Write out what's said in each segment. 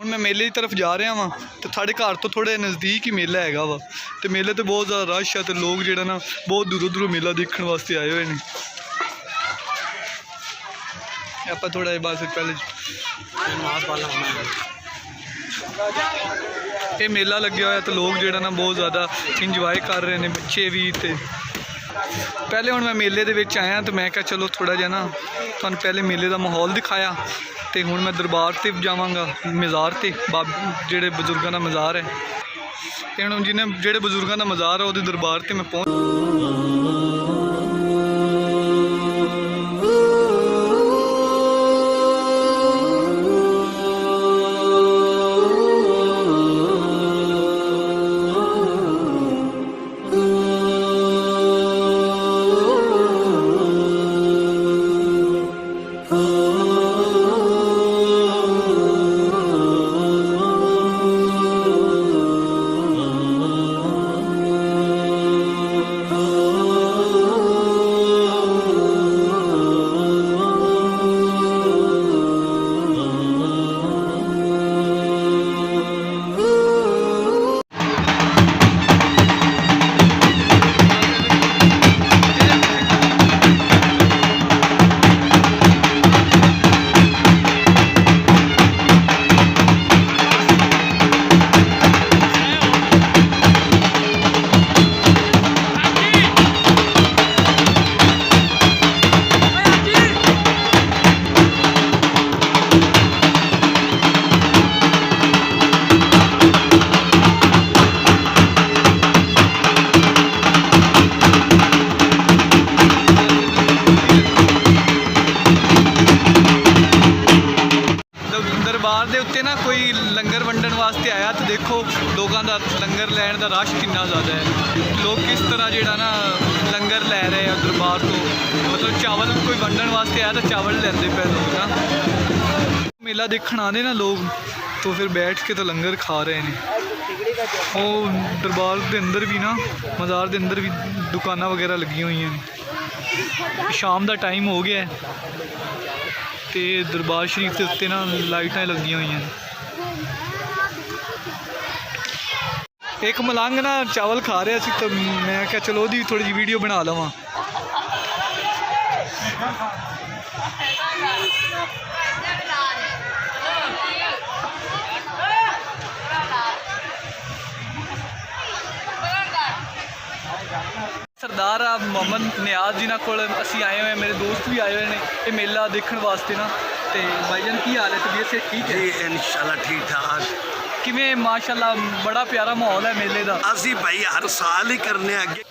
मैं मेले की तरफ जा रहा वा तो साढ़े घर तो थोड़े नज़दीक ही मेला हैगा वा तो मेले तो बहुत ज़्यादा रश है तो लोग जो ना बहुत दूरों दूरों मेला देखने वास्ते आए हुए हैं। आप थोड़ा बस पहले ये मेला लगे हुआ तो लोग जो ना बहुत ज़्यादा इंजॉय कर रहे हैं, बच्चे भी। तो पहले हुण मैं मेले दे विच आया तो मैं क्या चलो थोड़ा जिहा ना तुहानूं पहले मेले का माहौल दिखाया तो हुण मैं दरबार ते जावांगा, मज़ार ते जिहड़े बजुर्गों का मज़ार है। हुण जिन्हें जिहड़े बजुर्गों का मज़ार है उहदे दरबार ते मैं पहुँच दरबार के उत्ते ना कोई लंगर वंडन वास्ते आया तो देखो लोगों का लंगर लैन का रश कितना ज़्यादा है। लोग किस तरह जो ना लंगर लै रहे हैं दरबार तो, मतलब चावल कोई वंडन वास्ते आया तो चावल लेंदे पे लोग ना। मेला देखने आते ना लोग तो फिर बैठ के तो लंगर खा रहे हैं। वो दरबार के अंदर भी ना मज़ार के अंदर भी दुकाना वगैरह लगी हुई हैं। शाम का टाइम हो गया है तो दरबार शरीफ के उत्ते ना लाइटां लगी हुई हैं। एक मलंग ना चावल खा रहा सी तो मैं क्या चलो ओदी थोड़ी जी वीडियो बना लवां। सरदार मोहम्मद नियाज जी ना कोल असी आए हुए हैं, मेरे दोस्त भी आए हुए हैं ये मेला देखने वास्ते ना। तो भाईजान की हाल है, तबीयत से ठीक है? इंशाल्लाह ठीक ठाक। किवें माशाल्लाह बड़ा प्यारा माहौल है मेले का। असी भाई हर साल ही करने अगे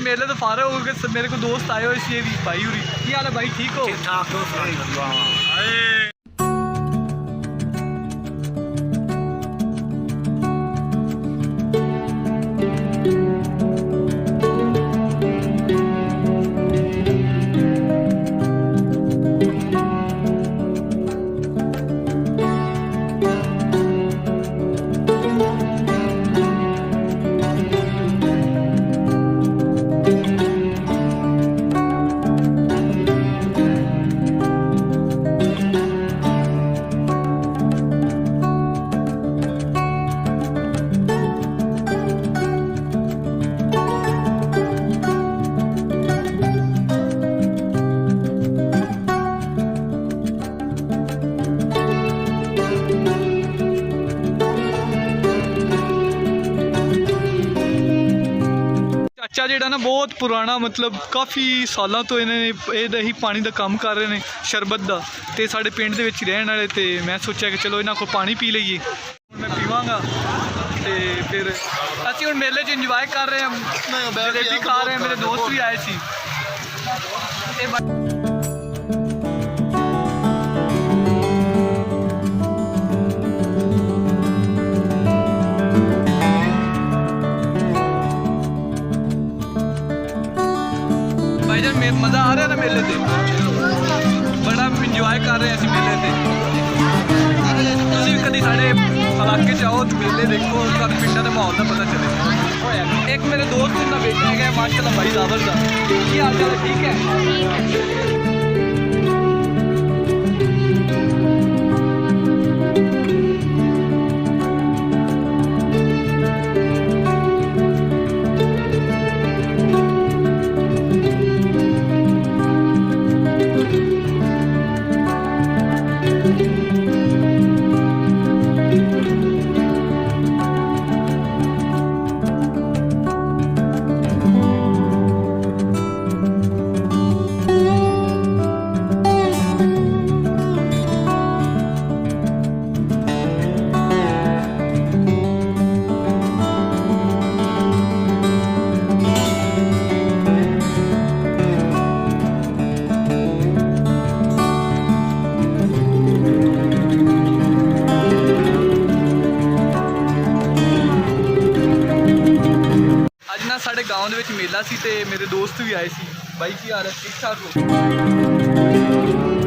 मेले तो फारे हो गए। मेरे को दोस्त आए हुए ये भी भाई हुई। की हाल है भाई, ठीक हो? ठीक ठाक हो। ਜਿਹੜਾ ਨਾ ਬਹੁਤ ਪੁਰਾਣਾ, ਮਤਲਬ ਕਾਫੀ ਸਾਲਾਂ ਤੋਂ ਇਹਦਾ ਹੀ ਪਾਣੀ ਦਾ ਕੰਮ ਕਰ ਰਹੇ ਨੇ, ਸ਼ਰਬਤ ਦਾ, ਤੇ ਸਾਡੇ ਪਿੰਡ ਦੇ ਵਿੱਚ ਹੀ ਰਹਿਣ ਵਾਲੇ, ਤੇ ਮੈਂ ਸੋਚਿਆ ਕਿ ਚਲੋ ਇਹਨਾਂ ਕੋਲ ਪਾਣੀ ਪੀ ਲਈਏ। ਹੁਣ ਮੈਂ ਪੀਵਾਂਗਾ ਤੇ ਫਿਰ ਅਸੀਂ ਹੁਣ ਮੇਲੇ 'ਚ ਇੰਜੋਏ ਕਰ ਰਹੇ ਹਾਂ, ਜਲੇਬੀ ਖਾ ਰਹੇ ਹਾਂ, ਮੇਰੇ ਦੋਸਤ ਵੀ ਆਏ ਸੀ। ਭਾਈ ਜਾਨ ਮਜ਼ਾ ਆ ਰਿਹਾ ਨਾ ਮੇਲੇ ਤੇ, ਬੜਾ ਇੰਜੋਏ ਕਰ ਰਹੇ ਅਸੀਂ ਮੇਲੇ ਤੇ। ਤੁਸੀਂ ਵੀ ਕਦੀ ਸਾਡੇ ਇਲਾਕੇ 'ਚ ਆਓ ਤੇ ਮੇਲੇ ਦੇਖੋ, ਤੁਹਾਨੂੰ ਪਿੰਡਾਂ ਦੇ ਮਾਹੌਲ ਦਾ ਪਤਾ ਚੱਲੇ। ਇੱਕ ਮੇਰੇ ਦੋਸਤ ਦਾ ਬੇਟਾ ਹੈਗਾ ਮਾਸ਼ਾਅੱਲਾ ਭਾਈ ਜ਼ਿਆਦਾ ਦਾ, ਕੀ ਹਾਲ ਚਾਲ ਹੈ? ਠੀਕ ਹੈ। ਸਾਡੇ گاؤں ਦੇ ਵਿੱਚ ਮੇਲਾ ਸੀ ਤੇ ਮੇਰੇ ਦੋਸਤ ਵੀ ਆਏ ਸੀ। ਬਾਈ ਕੀ ਹਾਲ ਹੈ? ਠੀਕ ਠਾਕ ਹੋ?